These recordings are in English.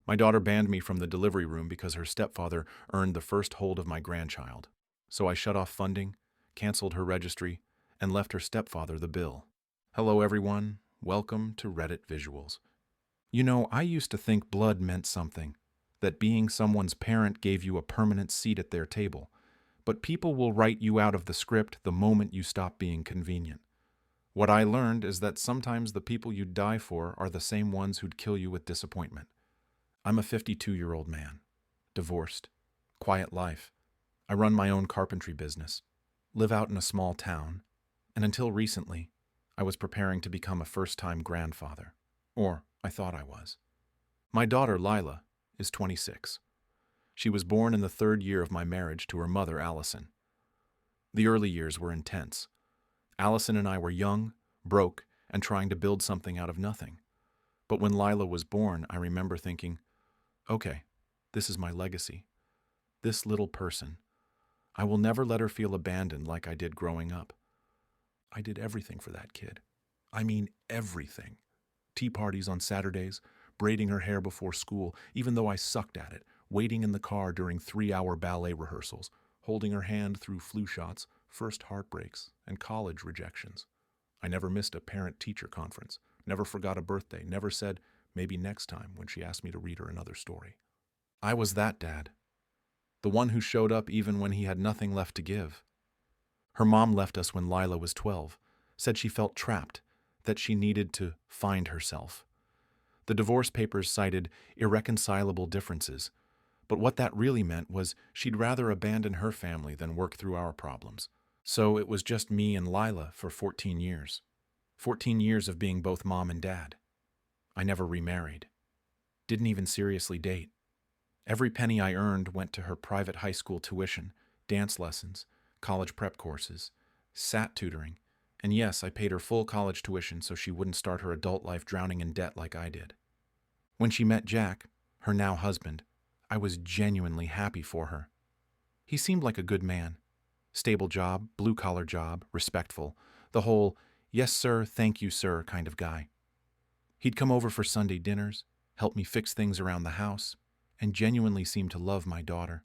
My daughter banned me from the delivery room because her stepfather earned the first hold of my grandchild. So I shut off funding, canceled her registry, and left her stepfather the bill. Hello, everyone. Welcome to Reddit Visuals. You know, I used to think blood meant something, that being someone's parent gave you a permanent seat at their table. But people will write you out of the script the moment you stop being convenient. What I learned is that sometimes the people you'd die for are the same ones who'd kill you with disappointment. I'm a 52-year-old man, divorced, quiet life. I run my own carpentry business, live out in a small town, and until recently, I was preparing to become a first-time grandfather. Or I thought I was. My daughter, Lila, is 26. She was born in the third year of my marriage to her mother, Allison. The early years were intense. Allison and I were young, broke, and trying to build something out of nothing. But when Lila was born, I remember thinking, okay, this is my legacy. This little person. I will never let her feel abandoned like I did growing up. I did everything for that kid. I mean everything. Tea parties on Saturdays, braiding her hair before school, even though I sucked at it, waiting in the car during 3-hour ballet rehearsals, holding her hand through flu shots, first heartbreaks, and college rejections. I never missed a parent-teacher conference, never forgot a birthday, never said, maybe next time when she asked me to read her another story. I was that dad. The one who showed up even when he had nothing left to give. Her mom left us when Lila was 12, said she felt trapped, that she needed to find herself. The divorce papers cited irreconcilable differences, but what that really meant was she'd rather abandon her family than work through our problems. So it was just me and Lila for 14 years. 14 years of being both mom and dad. I never remarried. Didn't even seriously date. Every penny I earned went to her private high school tuition, dance lessons, college prep courses, SAT tutoring, and yes, I paid her full college tuition so she wouldn't start her adult life drowning in debt like I did. When she met Jack, her now husband, I was genuinely happy for her. He seemed like a good man. Stable job, blue-collar job, respectful, the whole, yes sir, thank you sir kind of guy. He'd come over for Sunday dinners, help me fix things around the house, and genuinely seemed to love my daughter.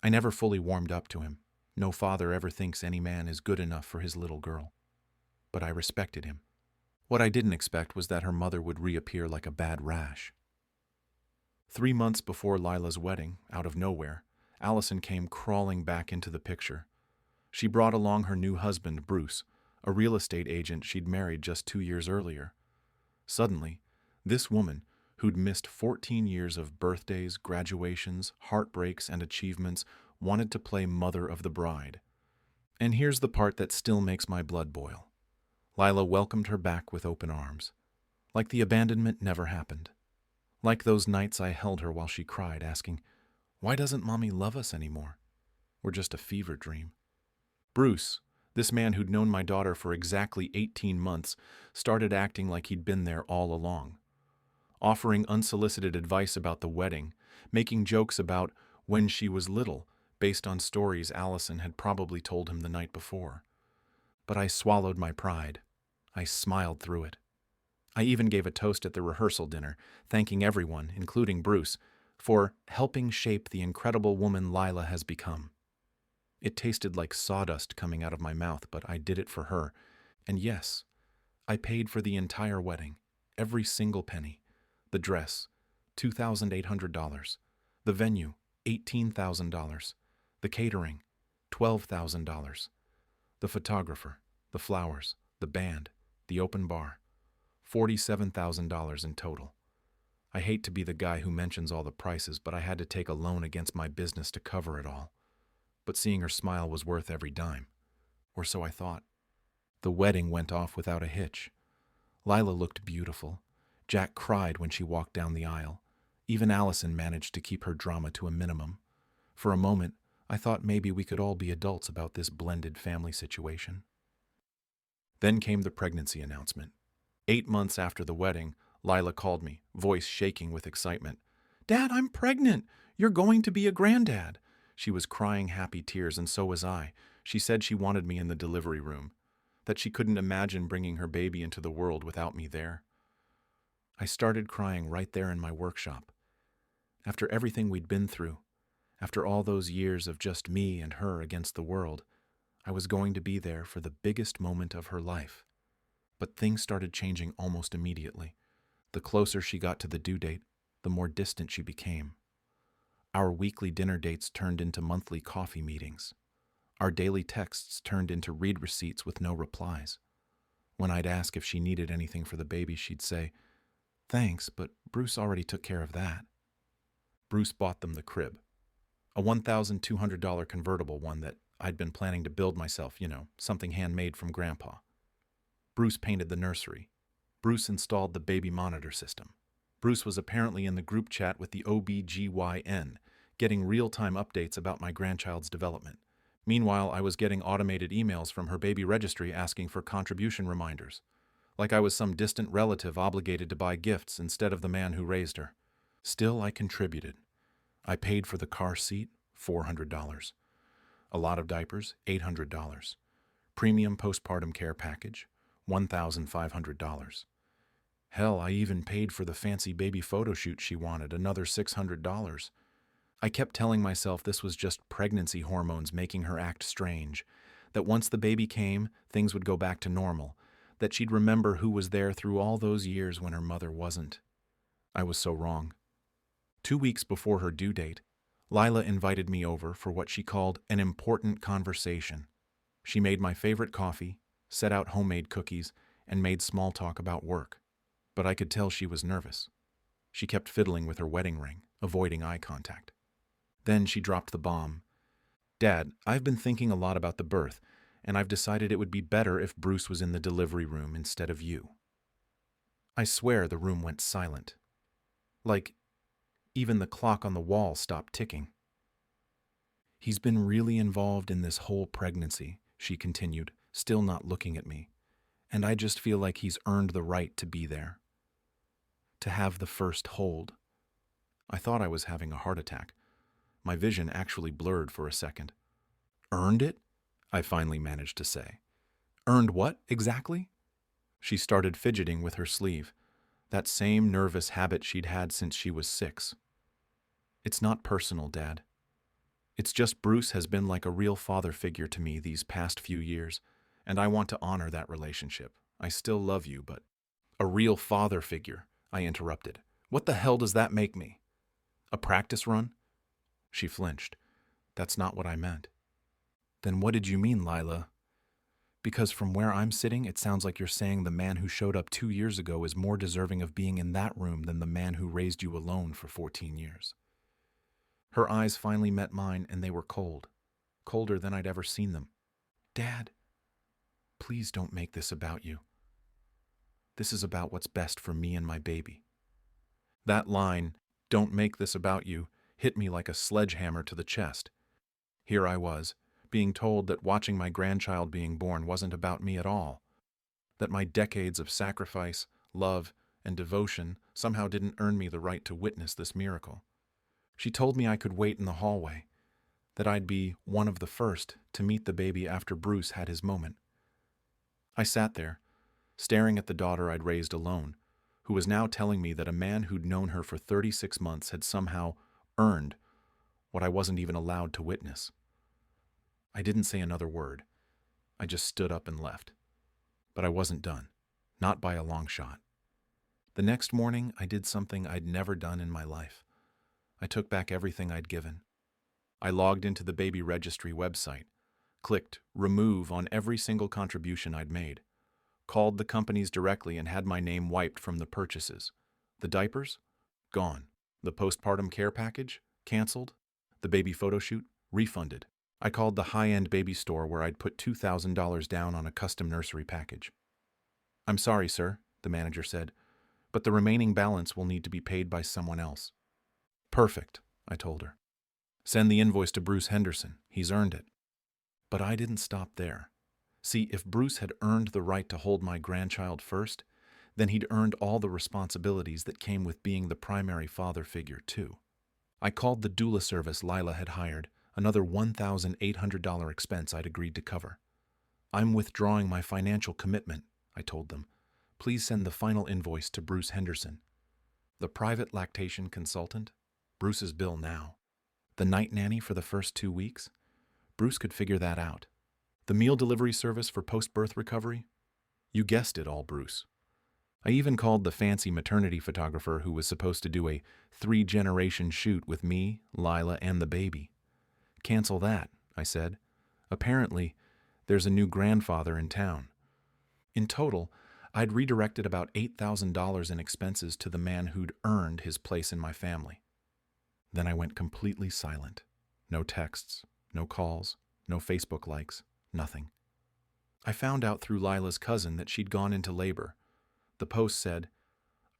I never fully warmed up to him. No father ever thinks any man is good enough for his little girl. But I respected him. What I didn't expect was that her mother would reappear like a bad rash. 3 months before Lila's wedding, out of nowhere, Allison came crawling back into the picture. She brought along her new husband, Bruce, a real estate agent she'd married just 2 years earlier. Suddenly, this woman, who'd missed 14 years of birthdays, graduations, heartbreaks, and achievements, wanted to play mother of the bride. And here's the part that still makes my blood boil. Lila welcomed her back with open arms, like the abandonment never happened. Like those nights I held her while she cried, asking, "Why doesn't Mommy love us anymore? We're just a fever dream." Bruce, this man who'd known my daughter for exactly 18 months, started acting like he'd been there all along, offering unsolicited advice about the wedding, making jokes about when she was little, based on stories Allison had probably told him the night before. But I swallowed my pride. I smiled through it. I even gave a toast at the rehearsal dinner, thanking everyone, including Bruce, for helping shape the incredible woman Lila has become. It tasted like sawdust coming out of my mouth, but I did it for her. And yes, I paid for the entire wedding, every single penny. The dress, $2,800. The venue, $18,000. The catering, $12,000. The photographer, the flowers, the band, the open bar, $47,000 in total. I hate to be the guy who mentions all the prices, but I had to take a loan against my business to cover it all. But seeing her smile was worth every dime. Or so I thought. The wedding went off without a hitch. Lila looked beautiful. Jack cried when she walked down the aisle. Even Allison managed to keep her drama to a minimum. For a moment, I thought maybe we could all be adults about this blended family situation. Then came the pregnancy announcement. 8 months after the wedding, Lila called me, voice shaking with excitement. "Dad, I'm pregnant! You're going to be a granddad!" She was crying happy tears, and so was I. She said she wanted me in the delivery room, that she couldn't imagine bringing her baby into the world without me there. I started crying right there in my workshop. After everything we'd been through, after all those years of just me and her against the world, I was going to be there for the biggest moment of her life. But things started changing almost immediately. The closer she got to the due date, the more distant she became. Our weekly dinner dates turned into monthly coffee meetings. Our daily texts turned into read receipts with no replies. When I'd ask if she needed anything for the baby, she'd say, "Thanks, but Bruce already took care of that." Bruce bought them the crib, a $1,200 convertible one that I'd been planning to build myself, something handmade from Grandpa. Bruce painted the nursery. Bruce installed the baby monitor system. Bruce was apparently in the group chat with the OBGYN, getting real-time updates about my grandchild's development. Meanwhile, I was getting automated emails from her baby registry asking for contribution reminders, like I was some distant relative obligated to buy gifts instead of the man who raised her. Still, I contributed. I paid for the car seat, $400. A lot of diapers, $800. Premium postpartum care package, $1,500. Hell, I even paid for the fancy baby photo shoot she wanted, another $600. I kept telling myself this was just pregnancy hormones making her act strange, that once the baby came, things would go back to normal, that she'd remember who was there through all those years when her mother wasn't. I was so wrong. 2 weeks before her due date, Lila invited me over for what she called an important conversation. She made my favorite coffee, set out homemade cookies, and made small talk about work. But I could tell she was nervous. She kept fiddling with her wedding ring, avoiding eye contact. Then she dropped the bomb. "Dad, I've been thinking a lot about the birth, and I've decided it would be better if Bruce was in the delivery room instead of you." I swear the room went silent. Like, even the clock on the wall stopped ticking. "He's been really involved in this whole pregnancy," she continued, still not looking at me. "And I just feel like he's earned the right to be there. To have the first hold." I thought I was having a heart attack. My vision actually blurred for a second. "Earned it?" I finally managed to say. "Earned what, exactly?" She started fidgeting with her sleeve, that same nervous habit she'd had since she was 6. "It's not personal, Dad. It's just Bruce has been like a real father figure to me these past few years, and I want to honor that relationship. I still love you, but—" "A real father figure," I interrupted. "What the hell does that make me? A practice run?" She flinched. "That's not what I meant." "Then what did you mean, Lila? Because from where I'm sitting, it sounds like you're saying the man who showed up 2 years ago is more deserving of being in that room than the man who raised you alone for 14 years. Her eyes finally met mine, and they were cold. Colder than I'd ever seen them. "Dad, please don't make this about you. This is about what's best for me and my baby." That line, "Don't make this about you," hit me like a sledgehammer to the chest. Here I was, being told that watching my grandchild being born wasn't about me at all, that my decades of sacrifice, love, and devotion somehow didn't earn me the right to witness this miracle. She told me I could wait in the hallway, that I'd be one of the first to meet the baby after Bruce had his moment. I sat there, staring at the daughter I'd raised alone, who was now telling me that a man who'd known her for 36 months had somehow earned what I wasn't even allowed to witness. I didn't say another word. I just stood up and left. But I wasn't done. Not by a long shot. The next morning, I did something I'd never done in my life. I took back everything I'd given. I logged into the baby registry website, clicked remove on every single contribution I'd made, called the companies directly and had my name wiped from the purchases. The diapers? Gone. The postpartum care package? Canceled. The baby photo shoot? Refunded. I called the high-end baby store where I'd put $2,000 down on a custom nursery package. "I'm sorry, sir," the manager said, "but the remaining balance will need to be paid by someone else." "Perfect," I told her. "Send the invoice to Bruce Henderson. He's earned it." But I didn't stop there. See, if Bruce had earned the right to hold my grandchild first, then he'd earned all the responsibilities that came with being the primary father figure, too. I called the doula service Lila had hired, another $1,800 expense I'd agreed to cover. "I'm withdrawing my financial commitment," I told them. "Please send the final invoice to Bruce Henderson." The private lactation consultant? Bruce's bill now. The night nanny for the first 2 weeks? Bruce could figure that out. The meal delivery service for post-birth recovery? You guessed it all, Bruce. I even called the fancy maternity photographer who was supposed to do a 3-generation shoot with me, Lila, and the baby. Cancel that, I said. Apparently, there's a new grandfather in town. In total, I'd redirected about $8,000 in expenses to the man who'd earned his place in my family. Then I went completely silent. No texts, no calls, no Facebook likes, nothing. I found out through Lila's cousin that she'd gone into labor. The post said,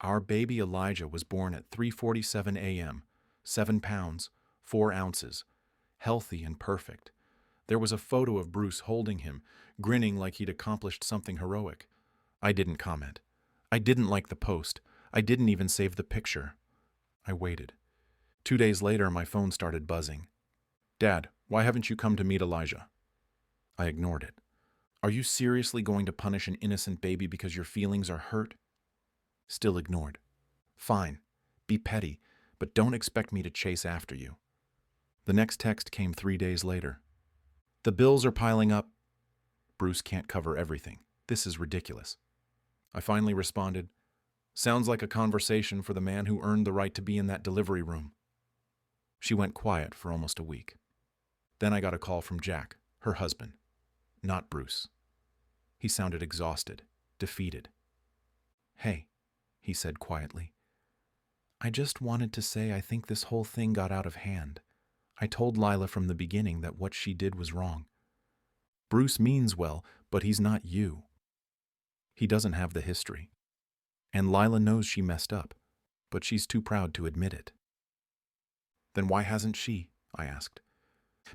"Our baby Elijah was born at 3:47 a.m., 7 pounds, 4 ounces, healthy and perfect." There was a photo of Bruce holding him, grinning like he'd accomplished something heroic. I didn't comment. I didn't like the post. I didn't even save the picture. I waited. 2 days later, my phone started buzzing. "Dad, why haven't you come to meet Elijah?" I ignored it. "Are you seriously going to punish an innocent baby because your feelings are hurt?" Still ignored. "Fine. Be petty, but don't expect me to chase after you." The next text came 3 days later. "The bills are piling up. Bruce can't cover everything. This is ridiculous." I finally responded, "Sounds like a conversation for the man who earned the right to be in that delivery room." She went quiet for almost a week. Then I got a call from Jack, her husband. Not Bruce. He sounded exhausted, defeated. "Hey," he said quietly. "I just wanted to say I think this whole thing got out of hand. I told Lila from the beginning that what she did was wrong. Bruce means well, but he's not you. He doesn't have the history. And Lila knows she messed up, but she's too proud to admit it." "Then why hasn't she?" I asked.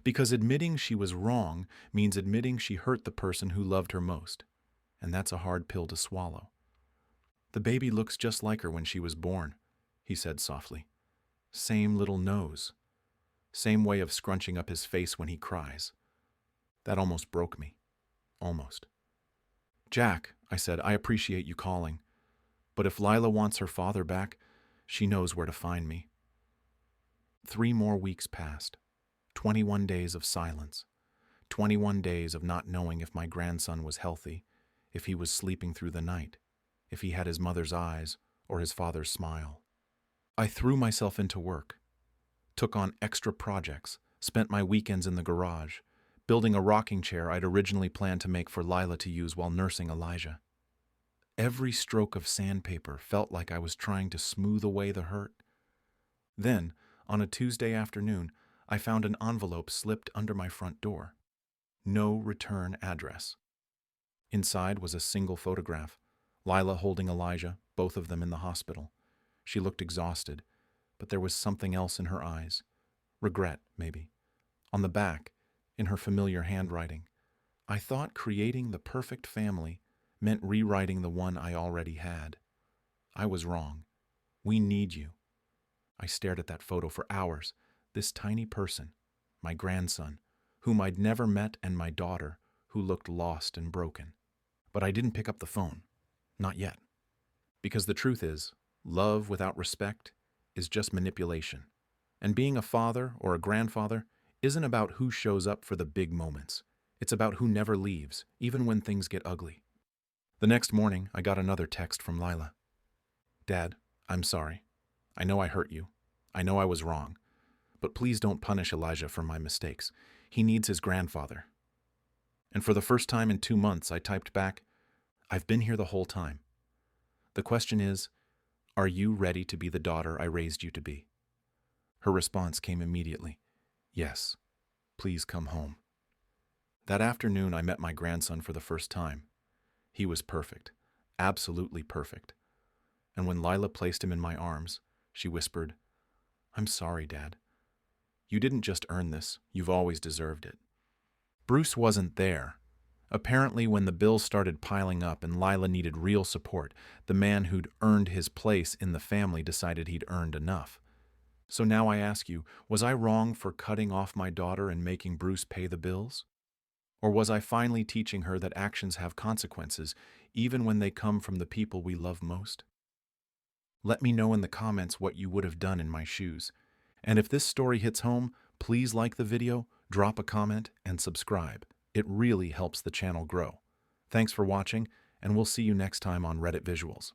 "Because admitting she was wrong means admitting she hurt the person who loved her most, and that's a hard pill to swallow." "The baby looks just like her when she was born," he said softly. "Same little nose. Same way of scrunching up his face when he cries." That almost broke me. Almost. "Jack," I said, "I appreciate you calling. But if Lila wants her father back, she knows where to find me." 3 more weeks passed. 21 days of silence. 21 days of not knowing if my grandson was healthy, if he was sleeping through the night, if he had his mother's eyes or his father's smile. I threw myself into work, took on extra projects, spent my weekends in the garage, building a rocking chair I'd originally planned to make for Lila to use while nursing Elijah. Every stroke of sandpaper felt like I was trying to smooth away the hurt. Then, on a Tuesday afternoon, I found an envelope slipped under my front door. No return address. Inside was a single photograph, Lila holding Elijah, both of them in the hospital. She looked exhausted, but there was something else in her eyes. Regret, maybe. On the back, in her familiar handwriting, I thought creating the perfect family meant rewriting the one I already had. I was wrong. We need you. I stared at that photo for hours. This tiny person, my grandson, whom I'd never met, and my daughter, who looked lost and broken. But I didn't pick up the phone. Not yet. Because the truth is, love without respect is just manipulation. And being a father or a grandfather isn't about who shows up for the big moments. It's about who never leaves, even when things get ugly. The next morning, I got another text from Lila. "Dad, I'm sorry. I know I hurt you. I know I was wrong. But please don't punish Elijah for my mistakes. He needs his grandfather." And for the first time in 2 months, I typed back, "I've been here the whole time. The question is, are you ready to be the daughter I raised you to be?" Her response came immediately. "Yes. Please come home." That afternoon, I met my grandson for the first time. He was perfect. Absolutely perfect. And when Lila placed him in my arms, she whispered, "I'm sorry, Dad. You didn't just earn this. You've always deserved it." Bruce wasn't there. Apparently, when the bills started piling up and Lila needed real support, the man who'd earned his place in the family decided he'd earned enough. So now I ask you, was I wrong for cutting off my daughter and making Bruce pay the bills? Or was I finally teaching her that actions have consequences, even when they come from the people we love most? Let me know in the comments what you would have done in my shoes. And if this story hits home, please like the video, drop a comment, and subscribe. It really helps the channel grow. Thanks for watching, and we'll see you next time on Reddit Visuals.